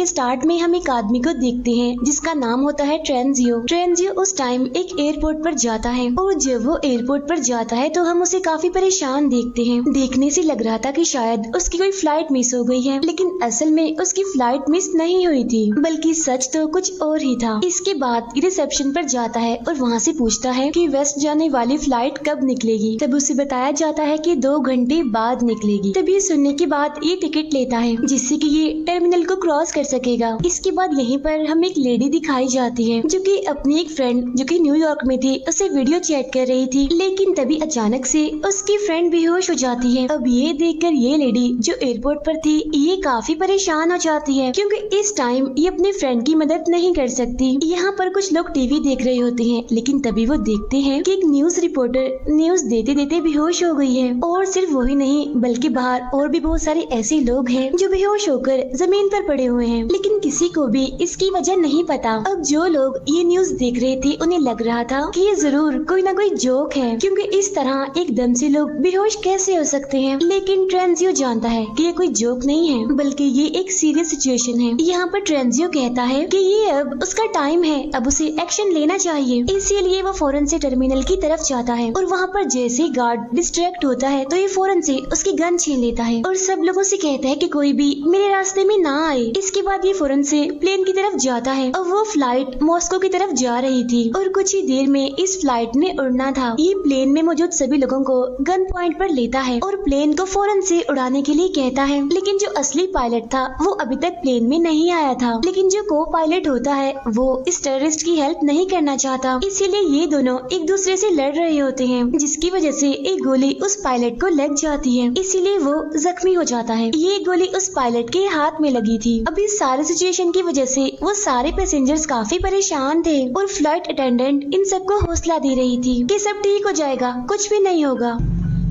के स्टार्ट में हम एक आदमी को देखते हैं जिसका नाम होता है ट्रेंजियो। ट्रेंजियो उस टाइम एक एयरपोर्ट पर जाता है और जब वो एयरपोर्ट पर जाता है तो हम उसे काफी परेशान देखते हैं। देखने से लग रहा था कि शायद उसकी कोई फ्लाइट मिस हो गई है, लेकिन असल में उसकी फ्लाइट मिस नहीं हुई थी, बल्कि सच तो कुछ और ही था। इसके बाद रिसेप्शन पर जाता है और वहाँ से पूछता है कि वेस्ट जाने वाली फ्लाइट कब निकलेगी। तब उसे बताया जाता है कि 2 घंटे बाद निकलेगी। तभी सुनने के बाद ये टिकट लेता है जिससे कि ये टर्मिनल को क्रॉस कर सकेगा। इसके बाद यहीं पर हमें एक लेडी दिखाई जाती है जो कि अपनी एक फ्रेंड जो कि न्यूयॉर्क में थी उसे वीडियो चैट कर रही थी, लेकिन तभी अचानक से उसकी फ्रेंड बेहोश हो जाती है। अब ये देखकर ये लेडी जो एयरपोर्ट पर थी ये काफी परेशान हो जाती है क्योंकि इस टाइम ये अपनी फ्रेंड की मदद नहीं कर सकती। यहाँ पर कुछ लोग टीवी देख रहे होते हैं, लेकिन तभी वो देखते हैं कि एक न्यूज रिपोर्टर न्यूज देते देते बेहोश हो गई है। और सिर्फ वही नहीं बल्कि बाहर और भी बहुत सारे ऐसे लोग हैं जो बेहोश होकर जमीन पर पड़े हुए हैं, लेकिन किसी को भी इसकी वजह नहीं पता। अब जो लोग ये न्यूज देख रहे थे उन्हें लग रहा था कि ये जरूर कोई ना कोई जोक है, क्योंकि इस तरह एकदम से लोग बेहोश कैसे हो सकते हैं। लेकिन ट्रेंजियो जानता है कि ये कोई जोक नहीं है, बल्कि ये एक सीरियस सिचुएशन है। यहाँ पर ट्रेंजियो कहता है कि ये अब उसका टाइम है, अब उसे एक्शन लेना चाहिए। इसीलिए वो फौरन से टर्मिनल की तरफ जाता है और वहाँ पर जैसे ही गार्ड डिस्ट्रैक्ट होता है तो ये फौरन से उसकी गन छीन लेता है और सब लोगों से कहता है कि कोई भी मेरे रास्ते में ना आए। इसके बाद ये फौरन से प्लेन की तरफ जाता है और वो फ्लाइट मॉस्को की तरफ जा रही थी और कुछ ही देर में इस फ्लाइट ने उड़ना था। ये प्लेन में मौजूद सभी लोगों को गन पॉइंट पर लेता है और प्लेन को फौरन से उड़ाने के लिए कहता है, लेकिन जो असली पायलट था वो अभी तक प्लेन में नहीं आया था। लेकिन जो को पायलट होता है वो इस टेररिस्ट की हेल्प नहीं करना चाहता, इसीलिए ये दोनों एक दूसरे से लड़ रहे होते हैं, जिसकी वजह से एक गोली उस पायलट को लग जाती है, इसीलिए वो जख्मी हो जाता है। ये गोली उस पायलट के हाथ में लगी थी। अब इस सारे सिचुएशन की वजह से वो सारे पैसेंजर्स काफी परेशान थे और फ्लाइट अटेंडेंट इन सबको हौसला दे रही थी कि सब ठीक हो जाएगा, कुछ भी नहीं होगा।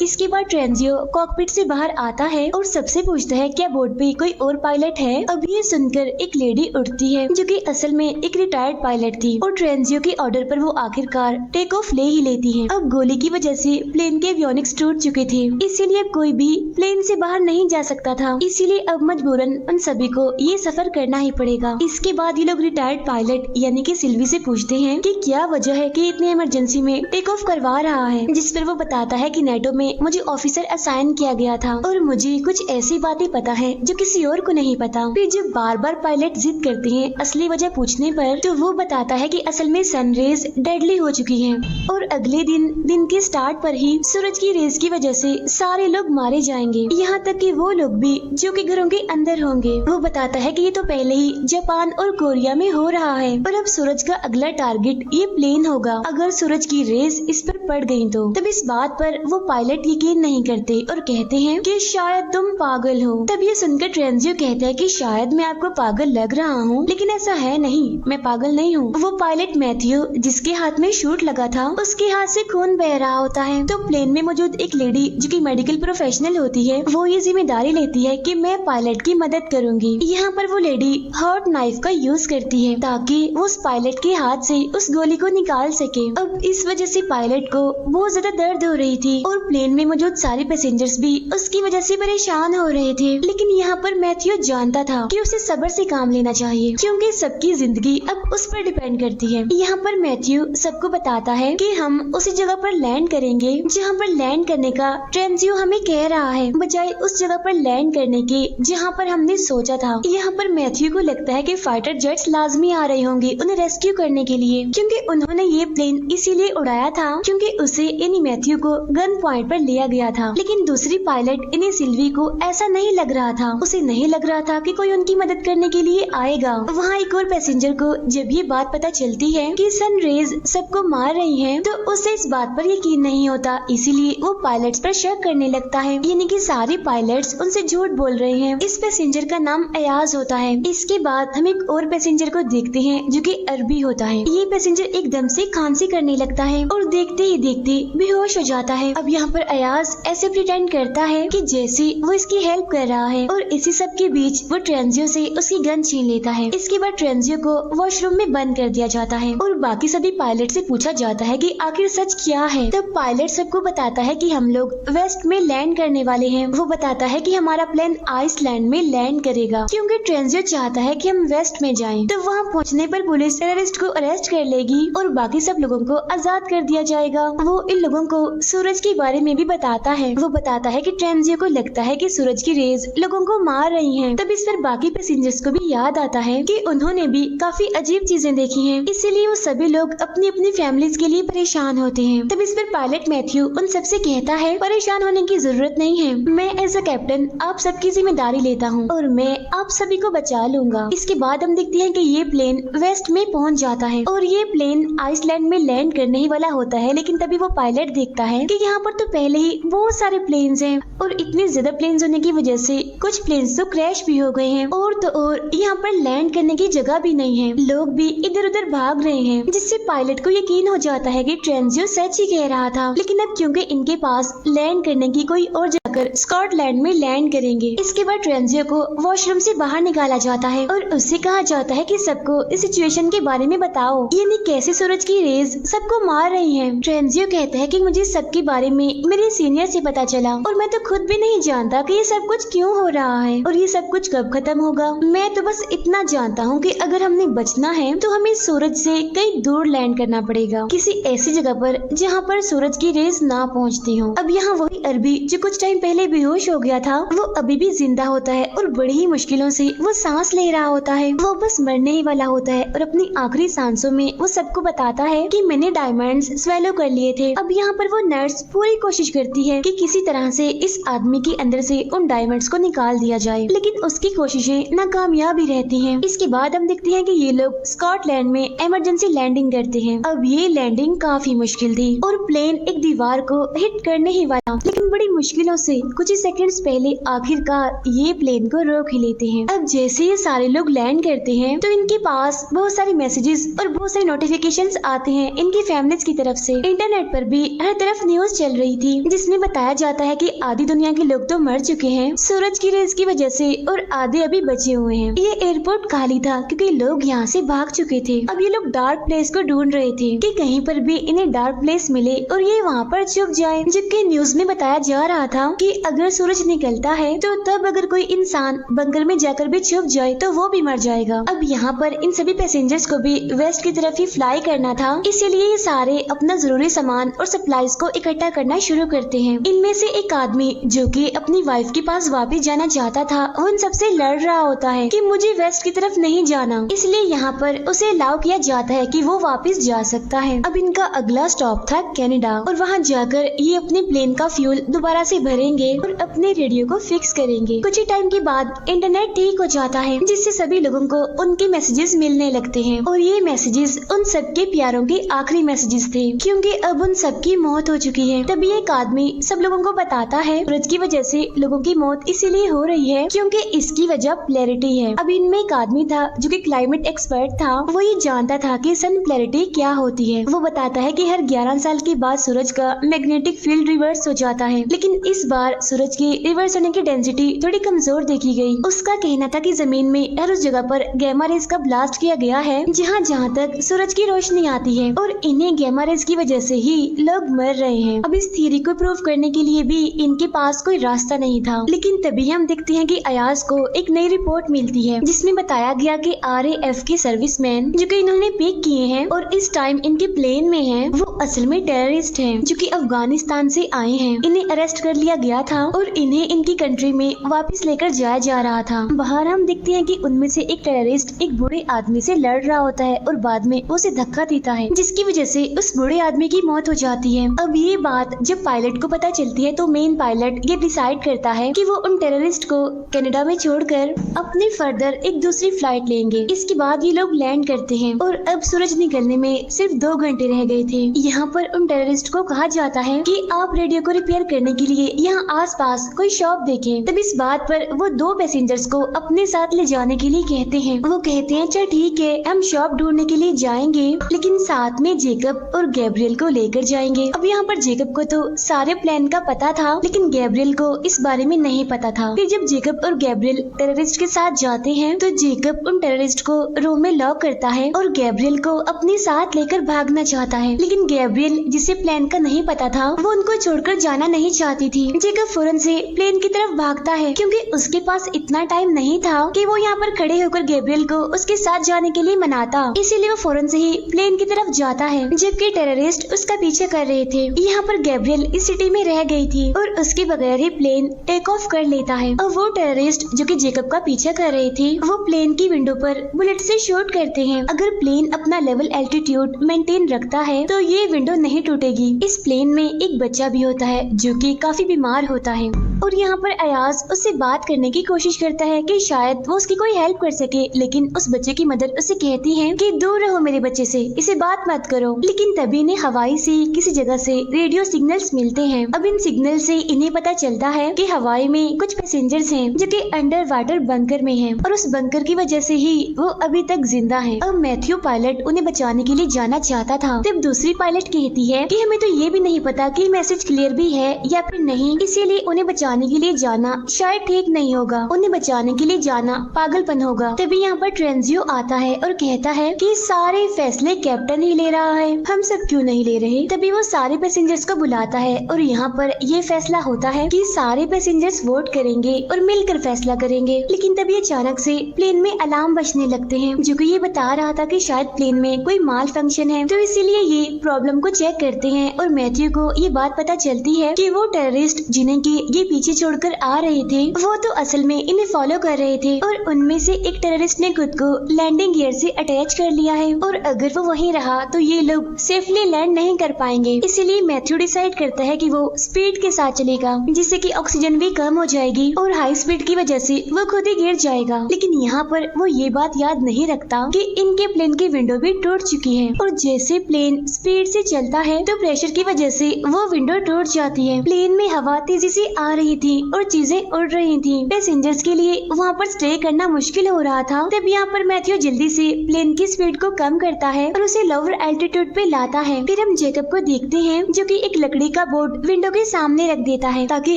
इसके बाद ट्रेंजियो कॉकपिट से बाहर आता है और सबसे पूछता है क्या बोर्ड पे कोई और पायलट है। अब ये सुनकर एक लेडी उठती है जो कि असल में एक रिटायर्ड पायलट थी और ट्रेंजियो के ऑर्डर पर वो आखिरकार टेक ऑफ ले ही लेती है। अब गोली की वजह से प्लेन के एवियोनिक्स टूट चुके थे, इसीलिए अब कोई भी प्लेन से बाहर नहीं जा सकता था, इसीलिए अब मजबूरन उन सभी को ये सफर करना ही पड़ेगा। इसके बाद ये लोग रिटायर्ड पायलट यानी कि सिल्वी से पूछते हैं कि क्या वजह है कि इतनी इमरजेंसी में टेक ऑफ करवा रहा है, जिस पर वो बताता है कि नेटो में मुझे ऑफिसर असाइन किया गया था और मुझे कुछ ऐसी बातें पता है जो किसी और को नहीं पता। फिर जब बार बार पायलट जिद करते हैं असली वजह पूछने पर, तो वो बताता है कि असल में सनरेज डेडली हो चुकी हैं और अगले दिन के स्टार्ट पर ही सूरज की रेज की वजह से सारे लोग मारे जाएंगे, यहाँ तक कि वो लोग भी जो कि घरों के अंदर होंगे। वो बताता है कि ये तो पहले ही जापान और कोरिया में हो रहा है और अब सूरज का अगला टारगेट ये प्लेन होगा। अगर सूरज की रेज इस पर पड़ गई तो तब इस बात पर वो पायलट यकीन नहीं करते और कहते हैं कि शायद तुम पागल हो। तब ये सुनकर ट्रेंजियो कहता है कि शायद मैं आपको पागल लग रहा हूँ, लेकिन ऐसा है नहीं, मैं पागल नहीं हूँ। वो पायलट मैथ्यू जिसके हाथ में शूट लगा था उसके हाथ से खून बह रहा होता है। तो प्लेन में मौजूद एक लेडी जो कि मेडिकल प्रोफेशनल होती है वो ये जिम्मेदारी लेती है कि मैं पायलट की मदद करूंगी। यहाँ पर वो लेडी हॉट नाइफ का यूज करती है ताकि वो उस पायलट के हाथ से उस गोली को निकाल सके। अब इस वजह से पायलट को बहुत ज्यादा दर्द हो रही थी और प्लेन में मौजूद सारे पैसेंजर्स भी उसकी वजह से परेशान हो रहे थे। लेकिन यहाँ पर मैथ्यू जानता था कि उसे सब्र से काम लेना चाहिए क्योंकि सबकी जिंदगी अब उस पर डिपेंड करती है। यहाँ पर मैथ्यू सबको बताता है कि हम उसी जगह पर लैंड करेंगे जहाँ पर लैंड करने का ट्रेंजियो हमें कह रहा है, बजाय उस जगह पर लैंड करने के जहाँ पर हमने सोचा था। यहाँ पर मैथ्यू को लगता है कि फाइटर जेट्स लाजमी आ रहे होंगे उन्हें रेस्क्यू करने के लिए, क्योंकि उन्होंने ये प्लेन इसीलिए उड़ाया था क्योंकि उसे यानी मैथ्यू को गन पॉइंट पर लिया गया था। लेकिन दूसरी पायलट इन्हें सिल्वी को ऐसा नहीं लग रहा था, उसे नहीं लग रहा था कि कोई उनकी मदद करने के लिए आएगा। वहाँ एक और पैसेंजर को जब ये बात पता चलती है कि सन रेज सबको मार रही हैं, तो उसे इस बात पर यकीन नहीं होता, इसीलिए वो पायलट्स पर शक करने लगता है, यानी कि सारे पायलट्स उनसे झूठ बोल रहे हैं। इस पैसेंजर का नाम अयाज होता है। इसके बाद हम एक और पैसेंजर को देखते हैं जो कि अरबी होता है। ये पैसेंजर एकदम से खांसी करने लगता है और देखते ही देखते बेहोश हो जाता है। अब यहाँ पर अयाज ऐसे प्रिटेंड करता है कि जैसे वो इसकी हेल्प कर रहा है और इसी सब के बीच वो ट्रेंजियो से उसकी गन छीन लेता है। इसके बाद ट्रेंजियो को वॉशरूम में बंद कर दिया जाता है और बाकी सभी पायलट से पूछा जाता है कि आखिर सच क्या है। तब पायलट सबको बताता है कि हम लोग वेस्ट में लैंड करने वाले हैं। वो बताता है कि हमारा प्लेन आइसलैंड में लैंड करेगा क्योंकि ट्रेंजियो चाहता है कि हम वेस्ट में जाएं। तो वहाँ पहुँचने पर पुलिस टेररिस्ट को अरेस्ट कर लेगी और बाकी सब लोगों को आजाद कर दिया जाएगा। वो इन लोगों को सूरज के बारे में भी बताता है। वो बताता है कि ट्रेंजियो को लगता है कि सूरज की रेज लोगों को मार रही हैं। तब इस पर बाकी पैसेंजर्स को भी याद आता है कि उन्होंने भी काफी अजीब चीजें देखी हैं, इसीलिए वो सभी लोग अपनी अपनी फैमिलीज के लिए परेशान होते हैं। तब इस पर पायलट मैथ्यू उन सबसे कहता है परेशान होने की जरूरत नहीं है, मैं एज अ कैप्टन आप सबकी जिम्मेदारी लेता हूँ और मैं आप सभी को बचा लूंगा। इसके बाद हम देखते हैं कि ये प्लेन वेस्ट में पहुंच जाता है और ये प्लेन आइसलैंड में लैंड करने ही वाला होता है। लेकिन तभी वो पायलट देखता है कि यहाँ पर तो पहले ही बहुत सारे प्लेन्स हैं और इतने ज्यादा प्लेन्स होने की वजह से कुछ प्लेन्स तो क्रैश भी हो गए हैं और तो और यहाँ पर लैंड करने की जगह भी नहीं है, लोग भी इधर उधर भाग रहे हैं, जिससे पायलट को यकीन हो जाता है कि ट्रेंजियो सच ही कह रहा था। लेकिन अब क्योंकि इनके पास लैंड करने की कोई और जाकर स्कॉटलैंड में लैंड करेंगे। इसके बाद ट्रेंजियो को वॉशरूम से बाहर निकाला जाता है और उससे कहा जाता है कि सबको इस सिचुएशन के बारे में बताओ, यानी कैसे सूरज की रेज सबको मार रही है। ट्रेंजियो कहता है कि मुझे सबके बारे में मेरे सीनियर से पता चला और मैं तो खुद भी नहीं जानता कि ये सब कुछ क्यों हो रहा है और ये सब कुछ कब खत्म होगा। मैं तो बस इतना जानता हूँ कि अगर हमने बचना है तो हमें सूरज से कहीं दूर लैंड करना पड़ेगा, किसी ऐसी जगह पर जहाँ पर सूरज की रेज ना पहुँचती हो। अब यहाँ वही अरबी जो कुछ टाइम पहले बेहोश हो गया था वो अभी भी जिंदा होता है और बड़ी ही मुश्किलों से वो सांस ले रहा होता है। वो बस मरने ही वाला होता है और अपनी आखिरी सांसों में वो सबको बताता है कि मैंने डायमंड्स स्वेलो कर लिए थे। अब यहाँ पर वो नर्स पूरी कोशिश करती है कि किसी तरह से इस आदमी के अंदर से उन डायमंड्स को निकाल दिया जाए, लेकिन उसकी कोशिशें नाकामयाब ही रहती हैं। इसके बाद हम देखते हैं कि ये लोग स्कॉटलैंड में इमरजेंसी लैंडिंग करते हैं। अब ये लैंडिंग काफी मुश्किल थी और प्लेन एक दीवार को हिट करने ही वाला, लेकिन बड़ी मुश्किलों से कुछ ही सेकंड्स पहले आखिरकार ये प्लेन को रोक ही लेते हैं। अब जैसे ये सारे लोग लैंड करते हैं तो इनके पास बहुत सारे मैसेजेस और बहुत सारे नोटिफिकेशंस आते हैं इनकी फैमिलीज की तरफ से। इंटरनेट पर भी हर तरफ न्यूज चल रही थी जिसमें बताया जाता है कि आधी दुनिया के लोग तो मर चुके हैं सूरज की रेज की वजह से और आधे अभी बचे हुए हैं। ये एयरपोर्ट खाली था क्योंकि लोग यहाँ से भाग चुके थे। अब ये लोग डार्क प्लेस को ढूंढ रहे थे कि कहीं पर भी इन्हें डार्क प्लेस मिले और ये वहाँ पर छुप जाए, जबकि न्यूज में बताया जा रहा था कि अगर सूरज निकलता है तो तब अगर कोई इंसान बंकर में जाकर भी छुप जाए तो वो भी मर जाएगा। अब यहाँ पर इन सभी पैसेंजर्स को भी वेस्ट की तरफ ही फ्लाई करना था, इसीलिए ये सारे अपना जरूरी सामान और सप्लाईज को इकट्ठा करना शुरू करते हैं। इनमें से एक आदमी जो कि अपनी वाइफ के पास वापस जाना चाहता था उन सबसे लड़ रहा होता है कि मुझे वेस्ट की तरफ नहीं जाना, इसलिए यहाँ पर उसे अलाउ किया जाता है कि वो वापस जा सकता है। अब इनका अगला स्टॉप था कनाडा और वहाँ जाकर ये अपने प्लेन का फ्यूल दोबारा से भरेंगे और अपने रेडियो को फिक्स करेंगे। कुछ ही टाइम के बाद इंटरनेट ठीक हो जाता है जिससे सभी लोगों को उनके मैसेजेस मिलने लगते हैं और ये मैसेजेस उन सबके प्यारों के आखिरी मैसेजेस थे क्योंकि अब उन सबकी मौत हो चुकी है। तभी एक आदमी सब लोगों को बताता है सूरज की वजह से लोगों की मौत इसीलिए हो रही है क्योंकि इसकी वजह पोलैरिटी है। अब इनमें एक आदमी था जो कि क्लाइमेट एक्सपर्ट था, वो ये जानता था कि सन पोलैरिटी क्या होती है। वो बताता है कि हर 11 साल के बाद सूरज का मैग्नेटिक फील्ड रिवर्स हो जाता है, लेकिन इस बार सूरज की रिवर्स होने की डेंसिटी थोड़ी कमजोर देखी गई। उसका कहना था कि जमीन में हर उस जगह पर गैमा रेज का ब्लास्ट किया गया है जहाँ तक सूरज की रोशनी आती है और इन्हें गैमा रेज की वजह से ही लोग मर रहे हैं। अब इस थ्योरी को प्रूव करने के लिए भी इनके पास कोई रास्ता नहीं था, लेकिन तभी हम देखते हैं कि अयाज को एक नई रिपोर्ट मिलती है जिसमें बताया गया कि RAF के सर्विसमैन जो कि इन्होंने पिक किए हैं और इस टाइम इनके प्लेन में हैं, वो असल में टेररिस्ट हैं जो कि अफगानिस्तान से आए हैं। इन्हें अरेस्ट कर लिया गया था और इन्हें इनकी कंट्री में वापस लेकर जाया जा रहा था। बाहर हम देखते हैं कि उनमें से एक टेररिस्ट एक बूढ़े आदमी से लड़ रहा होता है और बाद में उसे धक्का देता है जिसकी वजह से उस बूढ़े आदमी की मौत हो जाती है। अब ये बात जब पायलट को पता चलती है तो मेन पायलट ये डिसाइड करता है कि वो उन टेररिस्ट को कनाडा में छोड़कर अपने फर्दर एक दूसरी फ्लाइट लेंगे। इसके बाद ये लोग लैंड करते हैं और अब सूरज निकलने में सिर्फ 2 घंटे रह गए थे। यहाँ पर उन टेररिस्ट को कहा जाता है कि आप रेडियो को रिपेयर करने के लिए यहाँ आसपास कोई शॉप देखें। तब इस बात पर वो 2 पैसेंजर्स को अपने साथ ले जाने के लिए कहते हैं। वो कहते हैं चल ठीक है हम शॉप ढूंढने के लिए जाएंगे, लेकिन साथ में जेकब और गैब्रियल को लेकर जाएंगे। अब यहाँ पर जेकब को तो सारे प्लान का पता था, लेकिन गैब्रियल को इस बारे में नहीं पता था। फिर जब जेकब और गैब्रियल टेररिस्ट के साथ जाते हैं तो जेकब उन टेररिस्ट को रूम में लॉक करता है और गैब्रियल को अपने साथ लेकर भागना चाहता है, लेकिन गैब्रियल जिसे प्लान का नहीं पता था वो उनको छोड़कर जाना नहीं चाहती थी। जेकब फौरन से प्लेन की तरफ भागता है क्योंकि उसके पास इतना टाइम नहीं था कि वो यहाँ पर खड़े होकर गैब्रियल को उसके साथ जाने के लिए मनाता, इसीलिए वो फौरन से ही प्लेन की तरफ जाता है, जबकि टेररिस्ट उसका पीछे कर रहे थे। यहाँ पर गैब्रियल इस सिटी में रह गई थी और उसके बगैर ही प्लेन टेक ऑफ कर लेता है और वो टेररिस्ट जो कि जेकब का पीछा कर रहे थे वो प्लेन की विंडो पर बुलेट से शूट करते हैं। अगर प्लेन अपना लेवल एल्टीट्यूड मेंटेन रखता है तो ये विंडो नहीं टूटेगी। इस प्लेन में एक बच्चा भी होता है जो कि काफी बीमार होता है और यहाँ पर अयाज उससे बात करने की कोशिश करता है कि शायद वो उसकी कोई हेल्प कर सके, लेकिन उस बच्चे की मदर उसे कहती है कि दूर रहो मेरे बच्चे से, इसे बात मत करो। लेकिन तभी इन्हें हवाई से किसी जगह से रेडियो सिग्नल्स मिलते हैं। अब इन सिग्नल से इन्हें पता चलता है कि हवाई में कुछ पैसेंजर्स हैं जो कि अंडर वाटर बंकर में हैं और उस बंकर की वजह से ही वो अभी तक जिंदा हैं। अब मैथ्यू पायलट उन्हें बचाने के लिए जाना चाहता था, तब दूसरी पायलट कहती है कि हमें तो ये भी नहीं पता कि मैसेज क्लियर भी है या फिर नहीं, इसीलिए उन्हें बचाने के लिए जाना शायद ठीक नहीं होगा, उन्हें बचाने के लिए जाना पागलपन होगा। तभी यहाँ पर ट्रेंजियो आता है और कहता है कि सारे फैसले कैप्टन ही ले रहा है, हम सब क्यों नहीं ले रहे। तभी वो सारे पैसेंजर्स को बुलाता है और यहाँ पर ये फैसला होता है कि सारे पैसेंजर्स वोट करेंगे और मिलकर फैसला करेंगे। लेकिन तभी अचानक से प्लेन में अलार्म बजने लगते हैं जो कि ये बता रहा था कि शायद प्लेन में कोई माल फंक्शन है, तो इसीलिए ये प्रॉब्लम को चेक करते हैं और मैथ्यू को ये बात पता चलती है कि वो टेररिस्ट जिन्हें कि ये पीछे छोड़कर आ रहे थे वो तो असल में इन्हें फॉलो कर रहे थे और उनमें से एक टेररिस्ट ने खुद को लैंडिंग गियर से अटैच कर लिया है और अगर वो वहीं रहा तो ये लोग सेफली लैंड नहीं कर पाएंगे। इसीलिए मैथ्यू डिसाइड करता है कि वो स्पीड के साथ चलेगा जिससे कि ऑक्सीजन भी कम हो जाएगी और हाई स्पीड की वजह से वो खुद ही गिर जाएगा। लेकिन यहाँ पर वो ये बात याद नहीं रखता कि इनके प्लेन की विंडो भी टूट चुकी है और जैसे प्लेन स्पीड से चलता है तो प्रेशर की वजह से वो विंडो टूट जाती है। प्लेन में हवा तेजी से आ रही थी और चीजें उड़ रही थी। पैसेंजर्स के लिए वहाँ पर स्टे करना मुश्किल हो रहा था। तब यहाँ पर मैथ्यू जल्दी से प्लेन की स्पीड को कम करता है और उसे लोअर एल्टीट्यूड पे लाता है। फिर हम जेकब को देखते हैं जो कि एक लकड़ी का बोर्ड विंडो के सामने रख देता है ताकि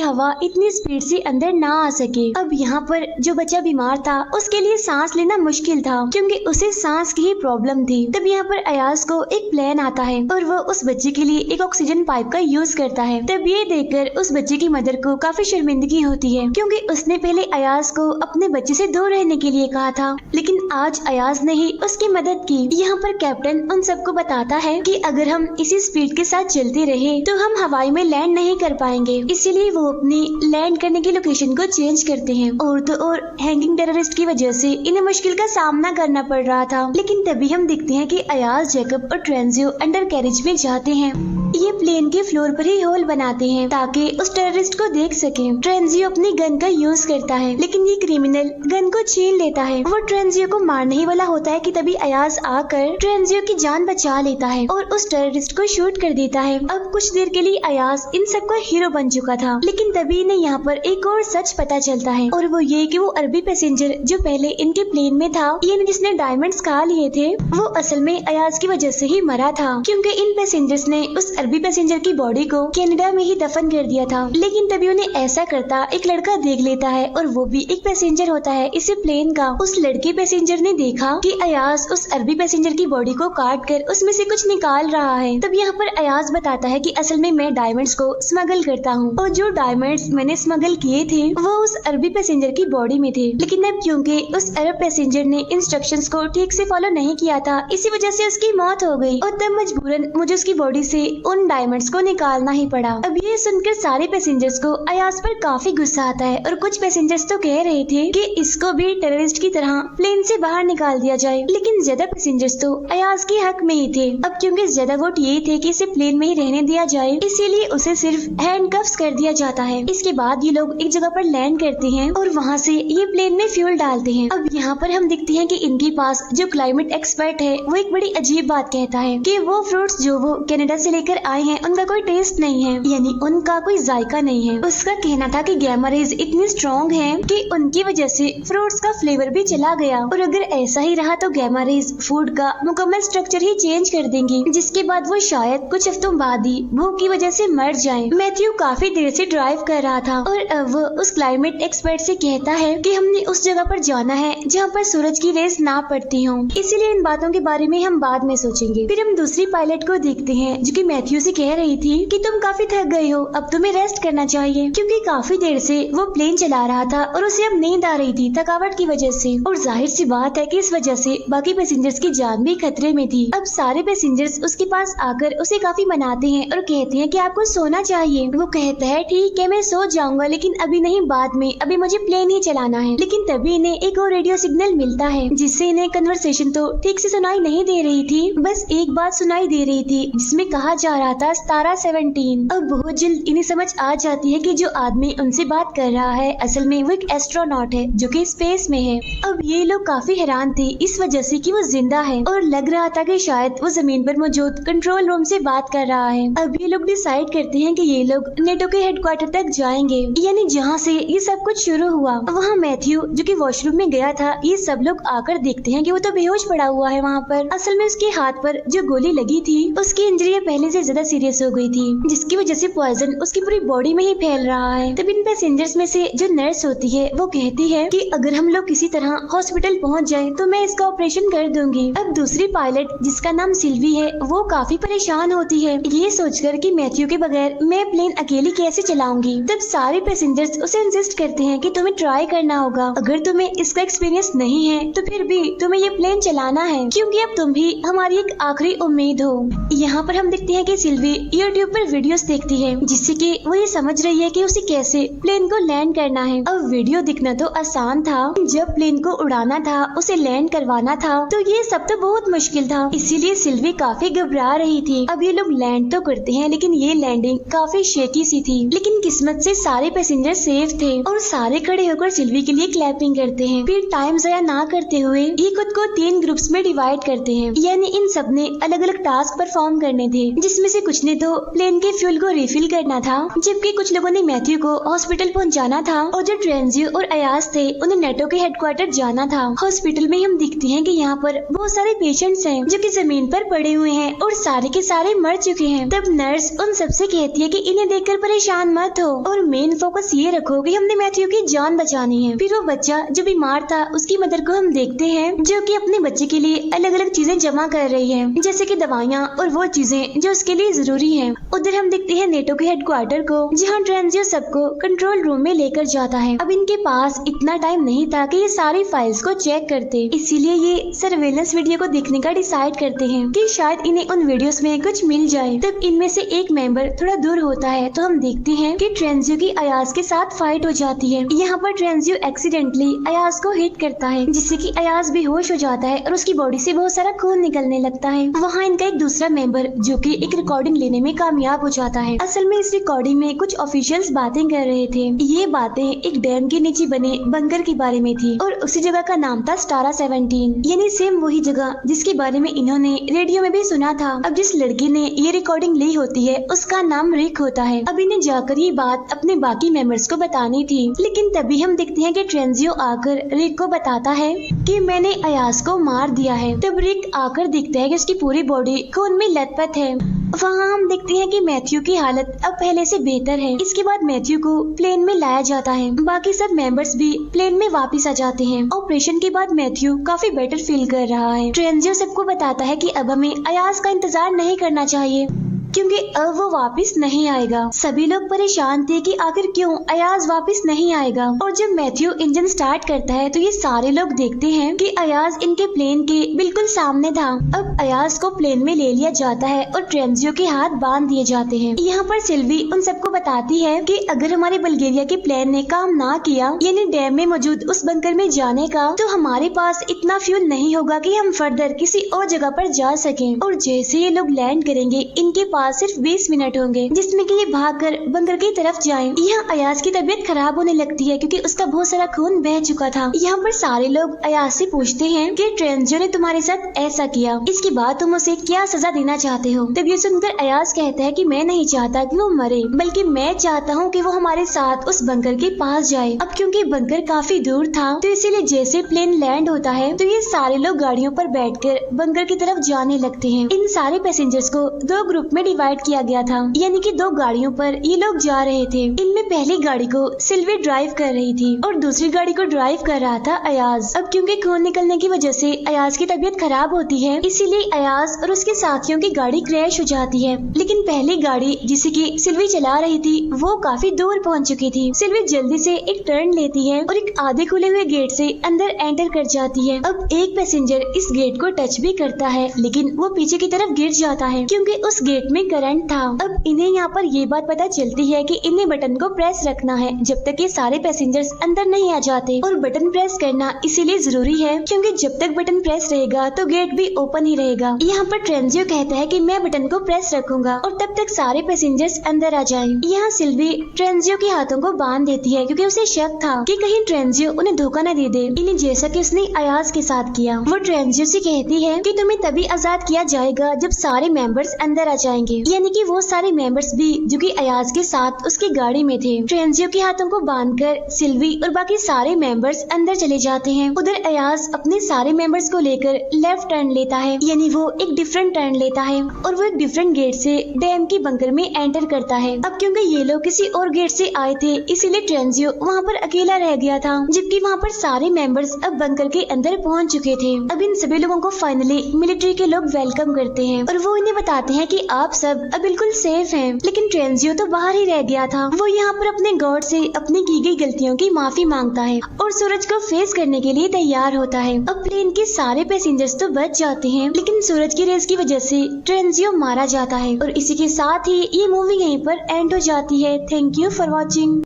हवा इतनी स्पीड से अंदर ना आ सके। अब यहाँ पर जो बच्चा बीमार था उसके लिए सांस लेना मुश्किल था क्योंकि उसे सांस की ही प्रॉब्लम थी। तब यहाँ पर अयाज को एक प्लान आता है और वो उस बच्चे के लिए एक ऑक्सीजन पाइप का यूज करता है। तब ये देखकर उस बच्चे की मदर को काफी शर्मिंदगी होती है क्योंकि उसने पहले अयाज को अपने बच्चे से दूर रहने के लिए कहा था, लेकिन आज अयाज ने ही उसकी मदद की। यहाँ पर कैप्टन उन सबको बताता है कि अगर हम इसी स्पीड के साथ चलते रहे तो हम हवाई में लैंड नहीं कर पाएंगे, इसीलिए वो अपनी लैंड करने की लोकेशन को चेंज करते हैं। और तो और हैंगिंग टेररिस्ट की वजह से इन्हें मुश्किल का सामना करना पड़ रहा था। लेकिन तभी हम देखते हैं कि अयाज, जेकब और ट्रेंजियो अंडर कैरेज में जाते हैं। ये प्लेन के फ्लोर पर ही होल बनाते हैं ताकि उस टेररिस्ट को देख सके। ट्रेंजियो अपनी गन का यूज करता है लेकिन ये क्रिमिनल गन को छीन लेता है। वो ट्रेंजियो को मारने ही वाला होता है कि तभी अयाज आकर ट्रेंजियो की जान बचा लेता है और उस टेररिस्ट को शूट कर देता है। अब कुछ देर के लिए अयाज इन सबका हीरो बन चुका था, लेकिन तभी इन्हें यहाँ पर एक और सच पता चलता है और वो ये कि वो अरबी पैसेंजर जो पहले इनके प्लेन में था, ये जिसने डायमंड्स खा लिए थे, वो असल में अयाज की वजह से ही मरा था क्योंकि इन पैसेंजर्स ने उस अरबी पैसेंजर की बॉडी को कनाडा में ही दफन कर दिया था। लेकिन तभी उन्हें ऐसा करता एक लड़का देख लेता है और वो भी एक पैसेंजर होता है इसी प्लेन का। उस लड़के पैसेंजर ने देखा कि अयाज उस अरबी पैसेंजर की बॉडी को काट कर उसमें से कुछ निकाल रहा है। तब यहाँ पर अयाज बताता है कि असल में मैं डायमंड्स को स्मगल करता हूँ और जो डायमंड्स मैंने स्मगल किए थे वो उस अरबी पैसेंजर की बॉडी में थे। लेकिन अब क्योंकि उस अरब पैसेंजर ने इंस्ट्रक्शंस को ठीक से फॉलो नहीं किया था, इसी वजह से उसकी मौत हो गई और तब मजबूरन मुझे उसकी बॉडी से उन डायमंड्स को निकालना ही पड़ा। अब ये सुनकर सारे पैसेंजर्स को अयाज पर काफी गुस्सा आता है और कुछ पैसेंजर्स तो कह रहे थे कि इसको भी टेररिस्ट की तरह प्लेन से बाहर निकाल दिया जाए, लेकिन ज्यादा पैसेंजर्स तो अयाज के हक में ही थे। अब क्योंकि ज्यादा वोट ये थे कि इसे प्लेन में ही रहने दिया जाए, इसीलिए उसे सिर्फ हैंडकफ्स कर दिया जाता है। इसके बाद ये लोग एक जगह पर लैंड करते हैं और वहाँ से ये प्लेन में फ्यूल डालते हैं। अब यहाँ पर हम देखते हैं कि इनके पास जो क्लाइमेट एक्सपर्ट है वो एक बड़ी अजीब बात कहता है कि वो फ्रूट्स जो वो कनाडा से लेकर आए हैं उनका कोई टेस्ट नहीं है, यानी उनका कोई जायका नहीं है। उसका कहना था कि गैमा रेज इतनी स्ट्रॉन्ग है कि उनकी वजह से फ्रूट्स का फ्लेवर भी चला गया और अगर ऐसा ही रहा तो गैमा रेज फूड का मुकम्मल स्ट्रक्चर ही चेंज कर देंगी, जिसके बाद वो शायद कुछ हफ्तों बाद ही भूख की वजह वजह से मर जाएं। मैथ्यू काफी देर से ड्राइव कर रहा था और अब वो उस क्लाइमेट एक्सपर्ट से कहता है कि हमने उस जगह पर जाना है जहाँ पर सूरज की रेस ना पड़ती हो, इसीलिए इन बातों के बारे में हम बाद में सोचेंगे। फिर हम दूसरी पायलट को देखते हैं जो कि मैथ्यू से कह रही थी कि तुम काफी थक गए हो, अब तुम्हें रेस्ट करना चाहिए, क्योंकि काफी देर से वो प्लेन चला रहा था और उसे अब नींद आ रही थी थकावट की वजह से। और जाहिर सी बात है कि इस वजह से बाकी पैसेंजर्स की जान भी खतरे में थी। अब सारे पैसेंजर्स उसके पास आकर उसे काफी मनाते हैं और कहते हैं कि आपको सोना चाहिए। वो कहता है ठीक है मैं सो जाऊंगा, लेकिन अभी नहीं, बाद में, अभी मुझे प्लेन ही चलाना है। लेकिन तभी इन्हें एक और रेडियो सिग्नल मिलता है जिससे इन्हें कन्वर्सेशन तो ठीक से सुनाई नहीं दे रही थी, बस एक बात सुनाई दे रही थी जिसमें कहा जा रहा था तारा 17। अब बहुत जल्द इन्हें समझ आ जाती है कि जो आदमी उनसे बात कर रहा है असल में वो एक एस्ट्रोनॉट है जो कि स्पेस में है। अब ये लोग काफी हैरान थे इस वजह से कि वो जिंदा है और लग रहा था कि शायद वो जमीन पर मौजूद कंट्रोल रूम से बात कर रहा है। अब ये लोग डिसाइड करते हैं कि ये लोग नेटो के हेडक्वार्टर तक जाएंगे, यानी जहाँ से ये सब कुछ शुरू हुआ। वहाँ मैथ्यू जो कि वॉशरूम में गया था, ये सब लोग आकर देखते हैं कि वो तो बेहोश पड़ा हुआ है वहाँ पर। असल में उसके हाथ पर जो गोली लगी थी उसकी इंजरी पहले से ज्यादा सीरियस हो गई थी, जिसकी वजह से पॉइजन उसकी पूरी बॉडी में ही फैल रहा है। तब इन पैसेंजर्स में से जो नर्स होती है वो कहती है कि अगर हम लोग किसी तरह हॉस्पिटल पहुँच जाए तो मैं इसका ऑपरेशन कर दूंगी। अब दूसरी पायलट जिसका नाम सिल्वी है वो काफी परेशान होती है ये सोचकर कि मैथ्यू के बगैर मैं प्लेन अकेली कैसे चलाऊंगी। तब सारे पैसेंजर्स उसे इंसिस्ट करते हैं कि तुम्हें ट्राई करना होगा, अगर तुम्हें इसका एक्सपीरियंस नहीं है तो फिर भी तुम्हें ये प्लेन चलाना है, क्योंकि अब तुम भी हमारी एक आखिरी उम्मीद हो। यहाँ पर हम देखते हैं कि सिल्वी यूट्यूब पर वीडियोस देखती है जिससे कि वो ये समझ रही है कि उसे कैसे प्लेन को लैंड करना है। अब वीडियो दिखना तो आसान था, जब प्लेन को उड़ाना था, उसे लैंड करवाना था, तो ये सब तो बहुत मुश्किल था, इसीलिए सिल्वी काफी घबरा रही थी। अब ये लोग लैंड तो करते हैं लेकिन ये लैंडिंग काफी शेकी सी थी, लेकिन किस्मत से सारे पैसेंजर सेफ थे और सारे खड़े होकर सिल्वी के लिए क्लैपिंग करते हैं। फिर टाइम जाया ना करते हुए ये खुद को 3 ग्रुप्स में डिवाइड करते हैं, यानी इन सब ने अलग अलग टास्क परफॉर्म करने थे, जिसमें से कुछ ने तो प्लेन के फ्यूल को रिफिल करना था, जबकि कुछ लोगों ने मैथ्यू को हॉस्पिटल पहुंचाना था और जो ट्रेंजियो और अयाज थे उन्हें नेटो के हेडक्वार्टर जाना था। हॉस्पिटल में हम देखते हैं कि यहाँ पर बहुत सारे पेशेंट्स हैं जो कि जमीन पर पड़े हुए हैं और सारे के सारे मर चुके हैं। तब नर्स उन सबसे कहती है कि इन्हें देखकर परेशान मत हो और मेन फोकस ये रखो कि हमने मैथ्यू की जान बचानी है। फिर वो बच्चा जो बीमार था उसकी मदर को हम देखते हैं जो कि अपने बच्चे के लिए अलग अलग चीजें जमा कर रही है, जैसे कि दवाइयाँ और वो चीजें जो उसके लिए जरूरी है। उधर हम देखते हैं नेटो के हेडक्वार्टर को, जहाँ ट्रेंजियो सबको कंट्रोल रूम में लेकर जाता है। अब इनके पास इतना टाइम नहीं था कि ये सारी फाइल्स को चेक करते, इसीलिए ये सर्वेलेंस वीडियो को देखने का डिसाइड करते हैं कि शायद इन्हें उन वीडियोस में कुछ मिल जाए। तब इनमें से एक मेंबर थोड़ा दूर होता है तो हम देखते हैं कि ट्रेंजियो की अयाज के साथ फाइट हो जाती है। यहाँ पर ट्रेंजियो एक्सीडेंटली अयाज को हिट करता है, जिससे कि अयाज बेहोश हो जाता है और उसकी बॉडी से बहुत सारा खून निकलने लगता है। वहाँ इनका एक दूसरा मेंबर जो कि एक रिकॉर्डिंग लेने में कामयाब हो जाता है। असल में इस रिकॉर्डिंग में कुछ ऑफिशियल्स बातें कर रहे थे। ये बातें एक डैम के नीचे बने बंकर के बारे में थी और उसी जगह का नाम था तारा 17, यानी सेम वही जगह जिसके बारे में इन्होंने रेडियो में भी सुना था। अब जिस लड़की ने ये रिकॉर्डिंग ली होती है उसका नाम रिक होता है। अब इन्हें जाकर ये बात अपने बाकी मेंबर्स को बतानी थी, लेकिन तभी हम देखते हैं कि ट्रेंजियो आकर रिक को बताता है कि मैंने अयाज को मार दिया है। तब रिक आकर देखता है कि उसकी पूरी बॉडी खून में लथपथ है। वहाँ हम देखते हैं कि मैथ्यू की हालत अब पहले से बेहतर है। इसके बाद मैथ्यू को प्लेन में लाया जाता है, बाकी सब मेंबर्स भी प्लेन में वापस आ जाते हैं। ऑपरेशन के बाद मैथ्यू काफी बेटर फील कर रहा है। ट्रेंजियो सबको बताता है कि अब हमें अयाज का इंतजार नहीं करना चाहिए क्योंकि अब वो वापस नहीं आएगा। सभी लोग परेशान थे कि आखिर क्यों अयाज वापस नहीं आएगा। और जब मैथ्यू इंजन स्टार्ट करता है तो ये सारे लोग देखते हैं कि अयाज इनके प्लेन के बिल्कुल सामने था। अब अयाज को प्लेन में ले लिया जाता है और ट्रेंजियो के हाथ बांध दिए जाते हैं। यहाँ पर सिल्वी उन सबको बताती है कि अगर हमारे बल्गेरिया के प्लान ने काम ना किया, यानी डैम में मौजूद उस बंकर में जाने का, तो हमारे पास इतना फ्यूल नहीं होगा कि हम फर्दर किसी और जगह पर जा सकें। और जैसे ये लोग लैंड करेंगे इनके पास सिर्फ 20 मिनट होंगे जिसमें कि ये भागकर बंकर की तरफ जाएं। यहाँ अयाज की तबीयत खराब होने लगती है क्योंकि उसका बहुत सारा खून बह चुका था। यहाँ पर सारे लोग अयाज से पूछते हैं कि ट्रेंजियो ने तुम्हारे साथ ऐसा किया, इसके बाद तुम उसे क्या सजा देना चाहते हो। तब ये सुनकर अयाज कहता है कि मैं नहीं चाहता कि वो मरे, बल्कि मैं चाहता हूँ कि वो हमारे साथ उस बंकर के पास जाए। अब क्योंकि बंकर काफी दूर था तो इसीलिए जैसे प्लेन लैंड होता है तो ये सारे लोग गाड़ियों पर बैठकर बंकर की तरफ जाने लगते हैं। इन सारे पैसेंजर्स को 2 ग्रुप में डिवाइड किया गया था, यानी कि 2 गाड़ियों पर ये लोग जा रहे थे। इनमें पहली गाड़ी को सिल्वी ड्राइव कर रही थी और दूसरी गाड़ी को ड्राइव कर रहा था अयाज। अब क्योंकि खून निकलने की वजह से अयाज की तबीयत खराब होती है, इसीलिए अयाज और उसके साथियों की गाड़ी क्रैश हो जाती है। लेकिन पहली गाड़ी जिसे की सिल्वी चला रही थी वो काफी दूर पहुंच चुकी थी। सिल्वी जल्दी से एक टर्न लेती है और एक आधे खुले हुए गेट से अंदर एंटर कर जाती है। अब एक पैसेंजर इस गेट को टच भी करता है, लेकिन वो पीछे की तरफ गिर जाता है क्योंकि उस गेट में करंट था। अब इन्हें यहाँ पर ये बात पता चलती है कि इन्हें बटन को प्रेस रखना है जब तक ये सारे पैसेंजर्स अंदर नहीं आ जाते। और बटन प्रेस करना इसीलिए जरूरी है क्योंकि जब तक बटन प्रेस रहेगा तो गेट भी ओपन ही रहेगा। यहाँ पर ट्रेंजियो कहता है कि मैं बटन को प्रेस रखूंगा और तब तक सारे पैसेंजर्स अंदर आ जाएं। यहाँ सिल्वी ट्रेंजियो के हाथों को बांध देती है क्योंकि उसे शक था कि कहीं ट्रेंजियो उन्हें धोखा न दे दे, इन्हें जैसा कि उसने अयाज के साथ किया। वो ट्रेंजियो से कहती है कि तुम्हें तभी आजाद किया जाएगा जब सारे मेंबर्स अंदर आ जाएंगे, यानी कि वो सारे मेंबर्स भी जो कि अयाज के साथ उसकी गाड़ी में थे। ट्रेंजियो के हाथों को बांधकर सिल्वी और बाकी सारे मेंबर्स अंदर चले जाते हैं। उधर अयाज अपने सारे मेंबर्स को लेकर लेफ्ट टर्न लेता है, यानी वो एक डिफरेंट टर्न लेता है और वो एक डिफरेंट गेट से डैम की बंकर में एंटर करता है। अब क्योंकि ये लोग किसी और गेट से आए थे इसीलिए ट्रेंजियो वहाँ पर अकेला रह गया था, जबकि वहाँ पर सारे मेंबर्स अब बंकर के अंदर पहुँच चुके थे। अब इन सभी लोगों को फाइनली मिलिट्री के लोग वेलकम करते हैं और वो इन्हें बताते हैं कि आप सब अब बिल्कुल सेफ हैं। लेकिन ट्रेंजियो तो बाहर ही रह गया था। वो यहाँ पर अपने गॉड से अपनी की गई गलतियों की माफी मांगता है और सूरज को फेस करने के लिए तैयार होता है। अब प्लेन के सारे पैसेंजर्स तो बच जाते हैं, लेकिन सूरज की रेस की वजह से ट्रेंजियो मारा जाता है। और इसी के साथ ही ये मूवी यहीं पर एंड हो जाती है। Thank you for watching.